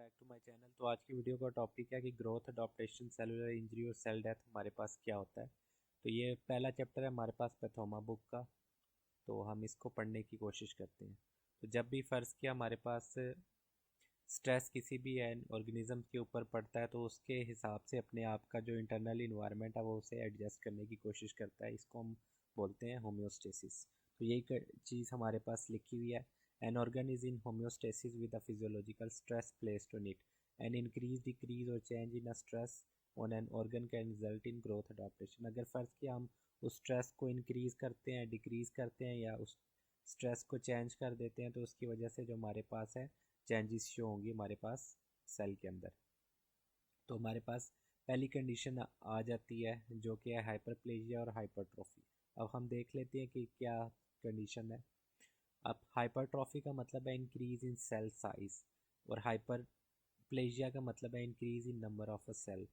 Back to my channel. तो आज की वीडियो का टॉपिक है कि ग्रोथ, अडॉप्टेशन, सेलुलर इंजरी और सेल डेथ हमारे पास क्या होता है। तो ये पहला चैप्टर है हमारे पास पैथोमा बुक का, तो हम इसको पढ़ने की कोशिश करते हैं। तो जब भी फ़र्ज़ किया हमारे पास स्ट्रेस किसी भी ऑर्गेनिज्म के ऊपर पड़ता है तो उसके हिसाब से अपने आप का जो इंटरनल इन्वायरमेंट है वो उसे एडजस्ट करने की कोशिश करता है। इसको हम बोलते हैं होम्योस्टेसिस। तो यही चीज़ हमारे पास लिखी हुई है। An organ is in homeostasis with a physiological stress placed on it. An increase, decrease और change in a stress on an organ can result in growth adaptation. अगर फ़र्ज़ किया हम उस स्ट्रेस को इंक्रीज़ करते हैं, डिक्रीज़ करते हैं या उस स्ट्रेस को चेंज कर देते हैं तो उसकी वजह से जो हमारे पास है चेंजेस शो होंगी हमारे पास सेल के अंदर। तो हमारे पास पहली कंडीशन आ जाती है जो कि है हाइपरप्लेजिया और हाइपरट्रॉफी। अब हम देख लेते हैं कि क्या कंडीशन है। अब हाइपरट्रॉफी का मतलब है इंक्रीज इन सेल साइज और हाइपरप्लेजिया का मतलब है increase in number of a cell.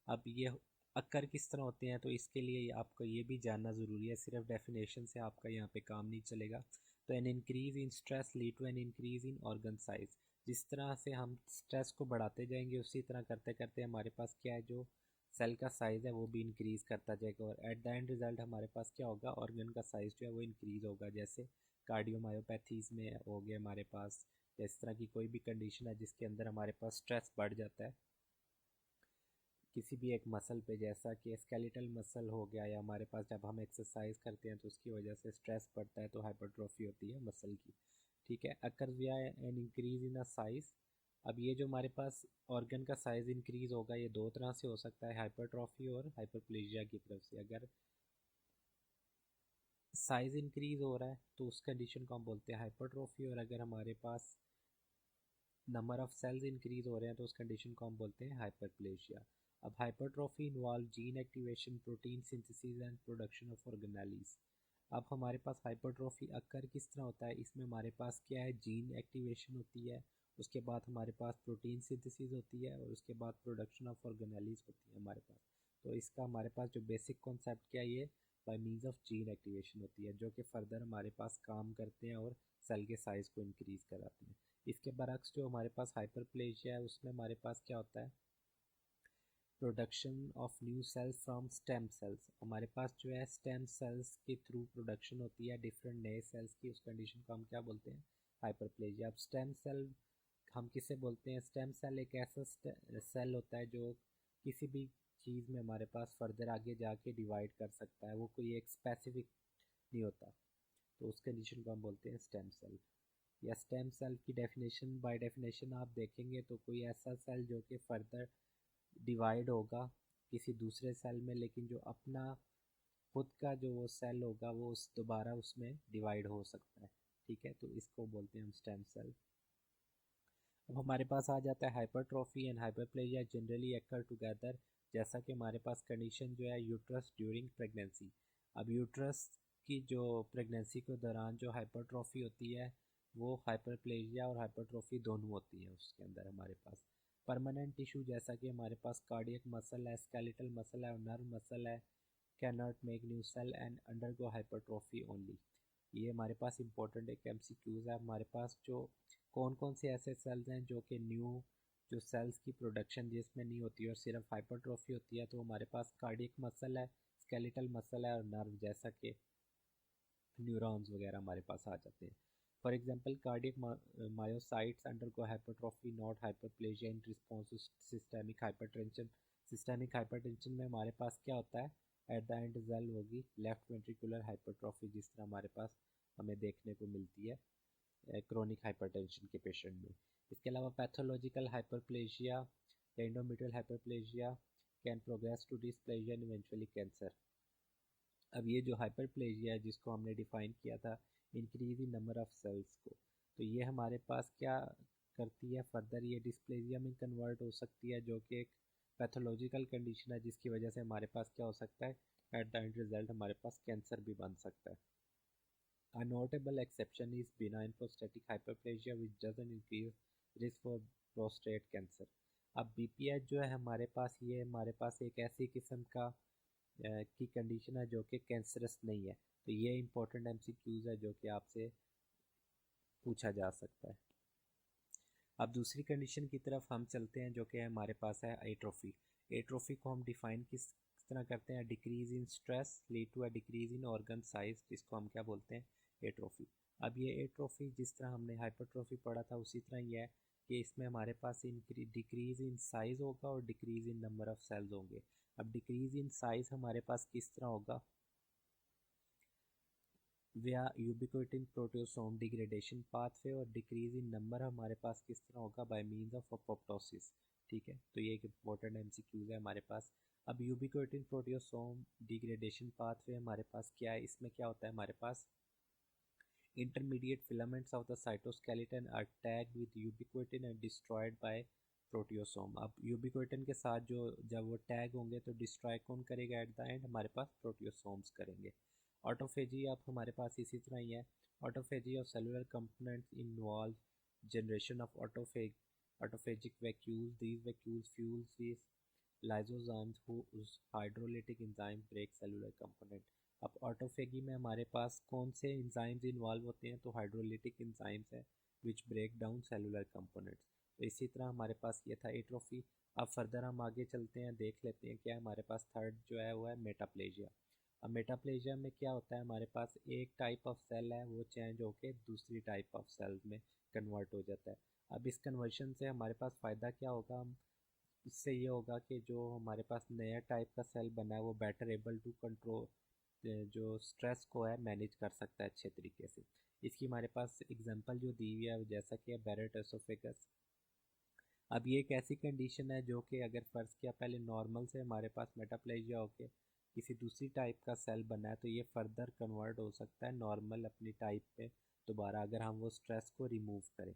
अब ये अक्कर किस तरह होते हैं तो इसके लिए आपको ये भी जानना ज़रूरी है, सिर्फ डेफिनेशन से आपका यहाँ पे काम नहीं चलेगा। तो an increase in stress lead to an increase in organ size. जिस तरह से हम स्ट्रेस को बढ़ाते जाएंगे उसी तरह करते करते हमारे पास क्या है, जो सेल का साइज़ है वो भी इंक्रीज़ करता जाएगा और एट द एंड रिजल्ट हमारे पास क्या होगा, ऑर्गन का साइज़ जो है वो इंक्रीज़ होगा। जैसे कार्डियोमायोपैथीज में हो गया हमारे पास, इस तरह की कोई भी कंडीशन है जिसके अंदर हमारे पास स्ट्रेस बढ़ जाता है किसी भी एक मसल पे, जैसा कि स्केलेटल मसल हो गया, या हमारे पास जब हम एक्सरसाइज करते हैं तो उसकी वजह से स्ट्रेस बढ़ता है तो हाइपरट्रॉफी होती है मसल की। ठीक है, अकर विया N increase in a size. अब ये जो हमारे पास ऑर्गन का साइज इंक्रीज होगा ये दो तरह से हो सकता है, हाइपरट्रॉफी और हाइपरप्लेजिया की तरफ से। अगर साइज इंक्रीज हो रहा है तो उस कंडीशन को हम बोलते हैं हाइपरट्रॉफी, और अगर हमारे पास नंबर ऑफ सेल्स इंक्रीज हो रहे हैं तो उस कंडीशन को हम बोलते हैं हाइपरप्लेजिया। अब hypertrophy involve gene activation, protein synthesis and production of organelles. अब हमारे पास हाइपरट्रॉफी अक्कर किस तरह होता है, इसमें हमारे पास क्या है, जीन एक्टिवेशन होती है, उसके बाद हमारे पास प्रोटीन सिंथेसिस होती है और उसके बाद प्रोडक्शन ऑफ ऑर्गेनेलीज होती है हमारे पास। तो इसका हमारे पास जो बेसिक कॉन्सेप्ट क्या है, ये bye means of gene activation होती है जो कि फर्दर हमारे पास काम करते हैं और सेल के साइज़ को इंक्रीज़ कराते हैं। इसके बरक्स जो हमारे पास हाइपरप्लेजिया है उसमें हमारे पास क्या होता है, production of new sales from stem cells. हमारे पास जो है स्टेम सेल्स के थ्रू प्रोडक्शन होती है डिफरेंट नए सेल्स की, उस कंडीशन को हम क्या बोलते हैं, हाइपरप्लेजिया। अब स्टेम सेल हम किसे बोलते हैं, स्टेम सेल एक ऐसा सेल होता है जो किसी भी चीज़ में हमारे पास फर्दर आगे जाके डिवाइड कर सकता है, वो कोई एक स्पेसिफिक नहीं होता, तो उस कंडीशन को हम बोलते हैं स्टेम सेल। या स्टेम सेल की डेफिनेशन, बाय डेफिनेशन आप देखेंगे तो कोई ऐसा सेल जो कि फर्दर डिवाइड होगा किसी दूसरे सेल में, लेकिन जो अपना खुद का जो वो सेल होगा वो उस दोबारा उसमें डिवाइड हो सकता है। ठीक है, तो इसको बोलते हैं हम स्टेम सेल। अब हमारे पास आ जाता है hypertrophy and hyperplasia generally occur together. जैसा कि हमारे पास कंडीशन जो है यूट्रस ड्यूरिंग प्रेगनेंसी। अब यूट्रस की जो प्रेगनेंसी के दौरान जो हाइपरट्रॉफी होती है वो हाइपरप्लेजिया और हाइपरट्रॉफी दोनों होती है उसके अंदर हमारे पास। परमानेंट टिश्यू जैसा कि हमारे पास कार्डियक मसल है, स्केलेटल मसल है और नर्व मसल है, can not make new cell and undergo hypertrophy only. ये हमारे पास इंपॉर्टेंट एक एमसीक्यूज है। हमारे पास जो कौन कौन से ऐसे सेल्स हैं जो कि न्यू जो सेल्स की प्रोडक्शन जिसमें नहीं होती और सिर्फ हाइपरट्रॉफी होती है, तो हमारे पास कार्डियक मसल है, स्केलेटल मसल है और नर्व जैसा कि न्यूरॉन्स वगैरह हमारे पास आ जाते हैं। For example cardiac myocytes undergo hypertrophy not hyperplasia in response to systemic hypertension. Systemic hypertension में हमारे पास क्या होता है, एट द एंड रिजल्ट होगी लेफ्ट वेंट्रिकुलर हाइपरट्रॉफी, जिस तरह हमारे पास हमें देखने को मिलती है क्रोनिक हाइपरटेंशन के पेशेंट में। इसके अलावा पैथोलॉजिकल हाइपरप्लेजिया या endometrial hyperplasia can progress to dysplasia and eventually cancer. अब ये जो हाइपरप्लेजिया है जिसको हमने डिफाइन किया था increase in number of cells को, तो ये हमारे पास क्या करती है, फर्दर ये डिस्प्लेजिया में कन्वर्ट हो सकती है जो कि एक पैथोलॉजिकल कंडीशन है जिसकी वजह से हमारे पास क्या हो सकता है, एट द एंड रिजल्ट हमारे पास कैंसर भी बन सकता है। A notable exception is benign prostatic hyperplasia which doesn't increase risk for prostate cancer। अब बीपीएच जो है हमारे पास, ये हमारे पास एक ऐसी किस्म का की कंडीशन है जो कि कैंसरस नहीं है। तो ये इंपॉर्टेंट एमसीक्यूज है जो कि आपसे पूछा जा सकता है। अब दूसरी कंडीशन की तरफ हम चलते हैं जो कि हमारे पास है एट्रोफी। एट्रोफी को हम डिफाइन किस तरह करते हैं, decrease in stress lead to a decrease in organ size, जिसको हम क्या बोलते हैं, एट्रोफी। अब ये एट्रोफी जिस तरह हमने हाइपरट्रोफी पढ़ा था उसी तरह ही है कि इसमें हमारे पास डिक्रीज इन साइज होगा और decrease in number of cells होंगे। अब डिक्रीज इन साइज हमारे पास किस तरह होगा, वया यूबिक्विटिन प्रोटियोसोम डिग्रेडेशन पाथवे, और डिक्रीज इन नंबर हमारे पास किस तरह होगा, बाय मीन्स ऑफ अपोप्टोसिस। ठीक है, तो ये एक इंपॉर्टेंट एमसीक्यूज है हमारे पास। अब यूबिक्विटिन प्रोटियोसोम डिग्रेडेशन पाथवे हमारे पास क्या है, इसमें क्या होता है हमारे पास, intermediate filaments of the cytoskeleton are tagged with ubiquitin and destroyed by प्रोटियोसोम। अब यूबिक्विटिन के साथ जो जब वो टैग होंगे तो डिस्ट्रॉय कौन करेगा एट द एंड, हमारे पास प्रोटियोसोम्स करेंगे। ऑटोफेजी अब हमारे पास इसी तरह ही है। Autophagy of cellular components involve generation of autophagic vacuoles, these vacuoles fuels this lysosomes whose hydrolytic enzyme break cellular component। अब ऑटोफेगी में हमारे पास कौन से इंजाइम्स इन्वॉल्व होते हैं, तो हाइड्रोलिटिक इंजाइम्स हैं which break down cellular components. तो इसी तरह हमारे पास ये था एट्रोफी। अब फर्दर हम आगे चलते हैं, देख लेते हैं क्या हमारे पास थर्ड जो है वो है मेटाप्लेजिया। अब मेटाप्लेजिया में क्या होता है, हमारे पास एक टाइप ऑफ सेल है वो चेंज होके दूसरी टाइप ऑफ सेल में कन्वर्ट हो जाता है। अब इस कन्वर्शन से हमारे पास फ़ायदा क्या होगा, हम इससे ये होगा कि जो हमारे पास नया टाइप का सेल बना है वो बेटर एबल टू कंट्रोल जो स्ट्रेस को है मैनेज कर सकता है अच्छे तरीके से। इसकी हमारे पास एग्जांपल जो दी हुई है जैसा कि बैरेट एसोफेगस। अब ये एक ऐसी कंडीशन है जो कि अगर फ़र्ज़ किया पहले नॉर्मल से हमारे पास मेटाप्लेजिया होके किसी दूसरी टाइप का सेल बना है तो ये फर्दर कन्वर्ट हो सकता है नॉर्मल अपनी टाइप पे दोबारा, अगर हम वो स्ट्रेस को रिमूव करें।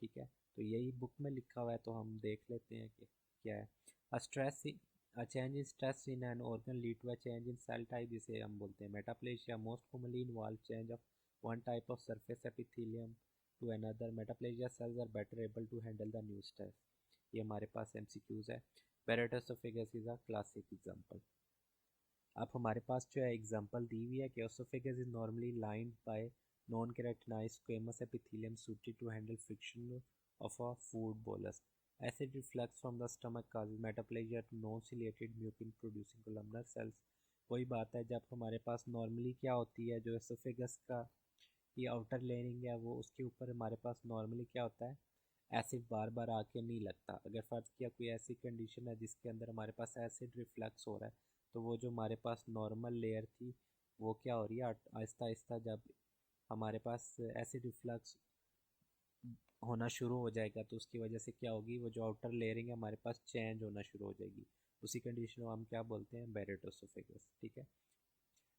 ठीक है, तो यही बुक में लिखा हुआ है, तो हम देख लेते हैं कि क्या है। A change in stress in an organ lead to a change in cell type, जिसे हम बोलते हैं metaplasia. Most commonly involve change of one type of surface epithelium to another. Metaplasia cells are better able to handle the new stress. ये हमारे पास MCQs है। Barrett oesophagus is a classic example. अब हमारे पास जो है एग्जांपल दी हुई है कि oesophagus is normally lined by non keratinised squamous epithelium suited to handle friction of a food bolus. Acid reflux from the stomach causes metaplasia to non-ciliated mucin producing columnar cells। वही बात है, जब हमारे पास normally क्या होती है, जो oesophagus का ये आउटर लेयरिंग है वो उसके ऊपर हमारे पास नॉर्मली क्या होता है, एसिड बार बार आके नहीं लगता। अगर फ़र्ज़ किया कोई ऐसी कंडीशन है जिसके अंदर हमारे पास एसिड रिफ्लक्स हो रहा है तो वो जो हमारे पास नॉर्मल लेयर थी वो क्या हो रही है, आहिस्ता आहिस्ता जब हमारे पास एसिड रिफ्लक्स होना शुरू हो जाएगा तो उसकी वजह से क्या होगी, वो जो आउटर लेयरिंग है हमारे पास चेंज होना शुरू हो जाएगी। उसी कंडीशन को हम क्या बोलते हैं, बैरेट एसोफेगस। ठीक है,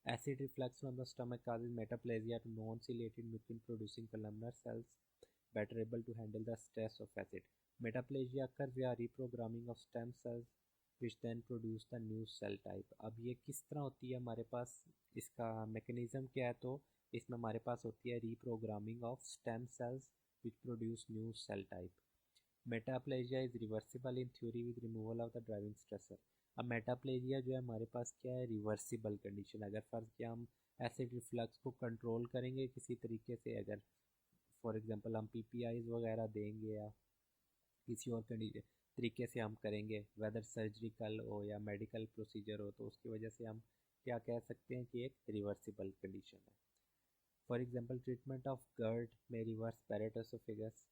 acid reflux from the stomach causes metaplasia to non-ciliated mucin producing columnar cells better able to handle the stress of acid। Metaplasia occurs via reprogramming of stem cells which then produce the new cell type। अब ये किस तरह होती है हमारे पास, इसका mechanism क्या है, तो इसमें हमारे पास होती है reprogramming of stem cells which produce new cell type। Metaplasia is reversible in theory with removal of the driving stressor. अब मेटाप्लेजिया जो है हमारे पास क्या है, रिवर्सिबल कंडीशन। अगर फ़र्ज़ किया हम एसिड रिफ्लक्स को कंट्रोल करेंगे किसी तरीके से, अगर फॉर एग्जांपल हम पीपीआईज वगैरह देंगे या किसी और तरीके से हम करेंगे, वेदर सर्जिकल हो या मेडिकल प्रोसीजर हो, तो उसकी वजह से हम क्या कह सकते हैं कि एक रिवर्सिबल कंडीशन है। For example treatment of GERD में reverse Barrett oesophagus.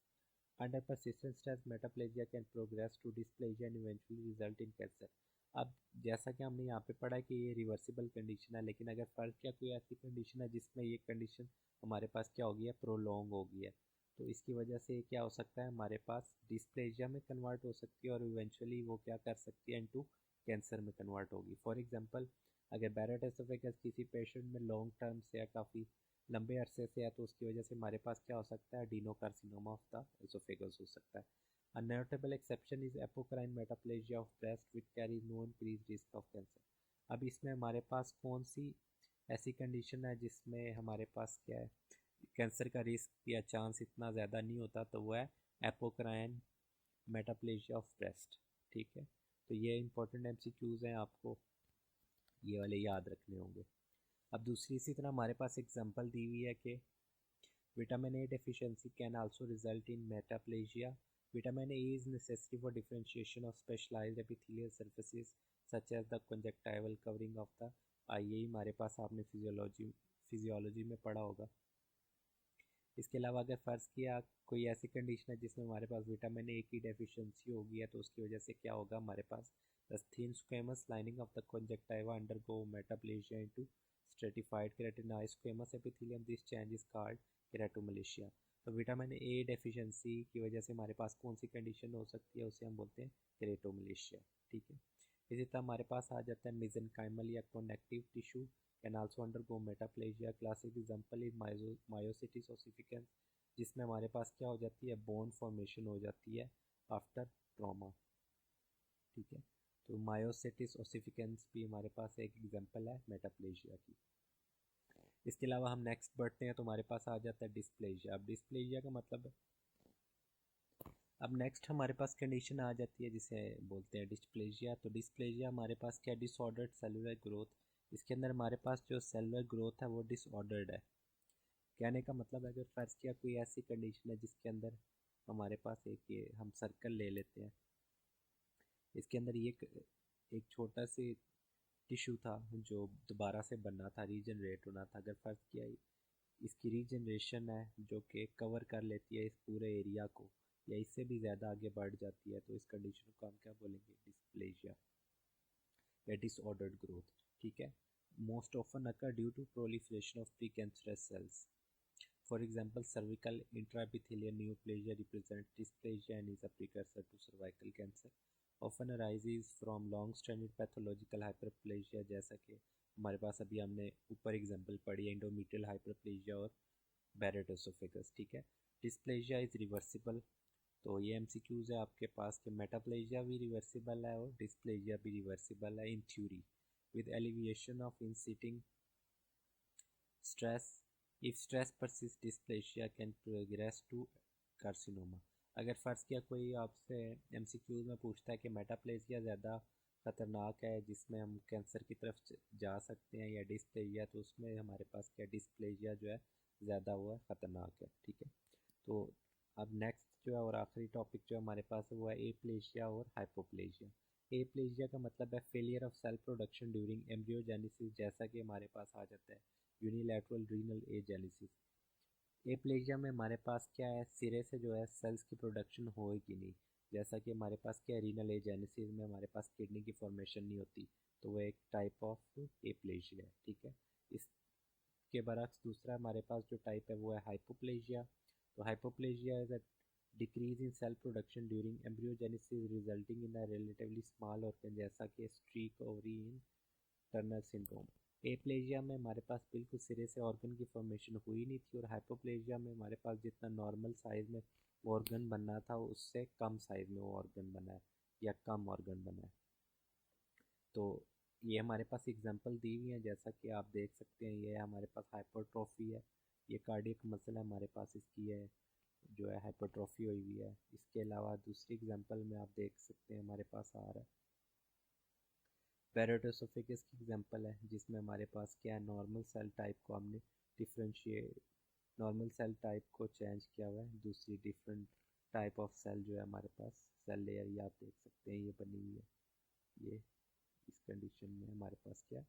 Under persistent stress, metaplasia can progress to dysplasia and eventually result in cancer। अब जैसा कि हमने यहाँ पे पढ़ा है कि ये रिवर्सिबल कंडीशन है, लेकिन अगर फ़र्क क्या कोई ऐसी कंडीशन है जिसमें ये कंडीशन हमारे पास क्या हो गई है, प्रोलॉन्ग हो गई है, तो इसकी वजह से क्या हो सकता है, हमारे पास डिस्प्लेजिया में कन्वर्ट हो सकती है और इवेंचुअली वो क्या कर सकती है, इनटू कैंसर में कन्वर्ट होगी। फॉर एग्जांपल अगर बैरेट एसोफेगस किसी पेशेंट में लॉन्ग टर्म से या काफ़ी लंबे अरसे से है तो उसकी वजह से हमारे पास क्या हो सकता है, एडिनोकार्सिनोमा ऑफ द एसोफेगस हो सकता है। A notable exception is apocrine metaplasia of breast which carries no increased risk of cancer। अब इसमें हमारे पास कौन सी ऐसी कंडीशन है जिसमें हमारे पास क्या है, कैंसर का रिस्क या चांस इतना ज़्यादा नहीं होता, तो वो है एपोक्राइन मेटाप्लेजिया ऑफ ब्रेस्ट। ठीक है, तो ये इंपॉर्टेंट एमसीक्यूज़ हैं, आपको ये वाले याद रखने होंगे। अब दूसरी इसी तरह हमारे पास एग्जांपल दी हुई है कि Vitamin A deficiency can also result in metaplasia. Vitamin A is necessary for differentiation of specialized epithelial surfaces such as the conjunctival covering of the eye. यही हमारे पास आपने फिजियोलॉजी में पढ़ा होगा। इसके अलावा अगर फ़र्ज़ किया कोई ऐसी कंडीशन है जिसमें हमारे पास विटामिन ए की डेफिशिएंसी होगी है तो उसकी वजह से क्या होगा, हमारे पास the thin squamous lining of the conjunctiva undergo metaplasia into stratified keratinized squamous epithelium. This change is called keratomalacia. तो विटामिन ए डेफिशिएंसी की वजह से हमारे पास कौन सी कंडीशन हो सकती है, उसे हम बोलते हैं केराटोमलेशिया। ठीक है, इसी तरह हमारे पास आ जाता है मेसेनकाइमल या connective tissue can also undergo metaplasia. Classic example is myositis ossificans, जिसमें हमारे पास क्या हो जाती है, बोन फॉर्मेशन हो जाती है आफ्टर ट्रॉमा। ठीक है, तो मायोसिटिस ओसिफिकेंस भी हमारे पास एक एग्जांपल है मेटाप्लेजिया की। इसके अलावा हम नेक्स्ट बढ़ते हैं तो हमारे पास आ जाता है डिस्प्लेजिया। अब डिस्प्लेजिया का मतलब, अब नेक्स्ट हमारे पास कंडीशन आ जाती है जिसे बोलते हैं डिस्प्लेजिया। तो डिस्प्लेजिया हमारे पास क्या, डिसऑर्डर्ड सेलुलर ग्रोथ। इसके अंदर हमारे पास जो सेलुलर ग्रोथ है वो डिसऑर्डर्ड है। कहने का मतलब है अगर फ़र्ज़ किया कोई ऐसी कंडीशन है जिसके अंदर हमारे पास एक, ये हम सर्कल ले लेते हैं, इसके अंदर ये एक छोटा सी टिश्यू था जो दोबारा से बनना था, रीजनरेट होना था। अगर फ़र्ज़ किया इसकी रीजनरेशन है जो कि कवर कर लेती है इस पूरे एरिया को या इससे भी ज़्यादा आगे बढ़ जाती है, तो इस कंडीशन को हम क्या बोलेंगे, डिस्प्लेजिया या डिसऑर्डर्ड ग्रोथ। ठीक है, most often occur due to proliferation of precancerous cells. For example, cervical intraepithelial neoplasia represents dysplasia and is a precursor to cervical cancer. Often arises from long-standing pathological hyperplasia, जैसा कि हमारे पास अभी हमने ऊपर example पढ़ी है, इंडोमेट्रियल हाइपरप्लेजिया और Barrett oesophagus. ठीक है, डिस्प्लेजिया इज रिवर्सिबल। तो ये एमसीक्यूज है आपके पास कि मेटाप्लेजिया भी रिवर्सिबल है और डिस्प्लेजिया भी रिवर्सिबल है in theory with alleviation of in-sitting stress. If stress persists, dysplasia can progress to carcinoma. अगर फ़र्ज़ किया कोई आपसे एमसीक्यूज में पूछता है कि मेटाप्लेजिया ज़्यादा ख़तरनाक है जिसमें हम कैंसर की तरफ जा सकते हैं या डिस्प्लेजिया, तो उसमें हमारे पास क्या, डिस्प्लेजिया जो है ज़्यादा हुआ ख़तरनाक है। ठीक है, तो अब नेक्स्ट जो है और आखिरी टॉपिक जो हमारे पास है वो है एप्लेजिया और हाइपोप्लेजिया। एप्लेजिया का मतलब है failure of cell production during embryogenesis, जैसा कि हमारे पास आ जाता है यूनिलैटरल रीनल एजेनेसिस। एप्लेजिया में हमारे पास क्या है, सिरे से जो है सेल्स की प्रोडक्शन होएगी नहीं, जैसा कि हमारे पास क्या है, रीनल एजेनेसिस में हमारे पास किडनी की फॉर्मेशन नहीं होती, तो वो एक टाइप ऑफ एप्लेजिया है। ठीक है, इसके बरक्स दूसरा हमारे पास जो टाइप है वो है हाइपोप्लेजिया। तो hypoplasia is a decrease in cell production during embryogenesis resulting in a relatively small organ, जैसा कि streak ovary in Turner syndrome. Aplasia में हमारे पास बिल्कुल सिरे से ऑर्गन की फॉर्मेशन हुई नहीं थी और हाइपोप्लेजिया में हमारे पास जितना नॉर्मल साइज में ऑर्गन बनना था उससे कम साइज में वो ऑर्गन बना है या कम ऑर्गन बना है। तो ये हमारे पास एग्जांपल दी हुई है, जैसा कि आप देख सकते हैं, ये हमारे पास हाइपरट्रॉफी है, ये कार्डियक मसल है हमारे पास, इसकी है जो है हाइपरट्रॉफी हुई हुई है। इसके अलावा दूसरी एग्जांपल में आप देख सकते हैं हमारे पास आ रहा है बैरेट एसोफेगस की एग्जांपल है, जिसमें हमारे पास क्या है, नॉर्मल सेल टाइप को हमने डिफरेंशिएट, नॉर्मल सेल टाइप को चेंज किया हुआ है, दूसरी डिफरेंट टाइप ऑफ सेल जो है हमारे पास सेल लेयर, ये आप देख सकते हैं ये बनी हुई है, ये इस कंडीशन में हमारे पास क्या,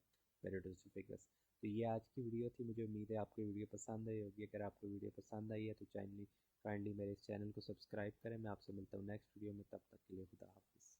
बैरेट एसोफेगस। तो ये आज की वीडियो थी, मुझे उम्मीद है आपको वीडियो पसंद आई होगी। अगर आपको वीडियो पसंद आई है तो काइंडली मेरे इस चैनल को सब्सक्राइब करें। मैं आपसे मिलता हूँ नेक्स्ट वीडियो में, तब तक के लिए खुदा हाफिज़।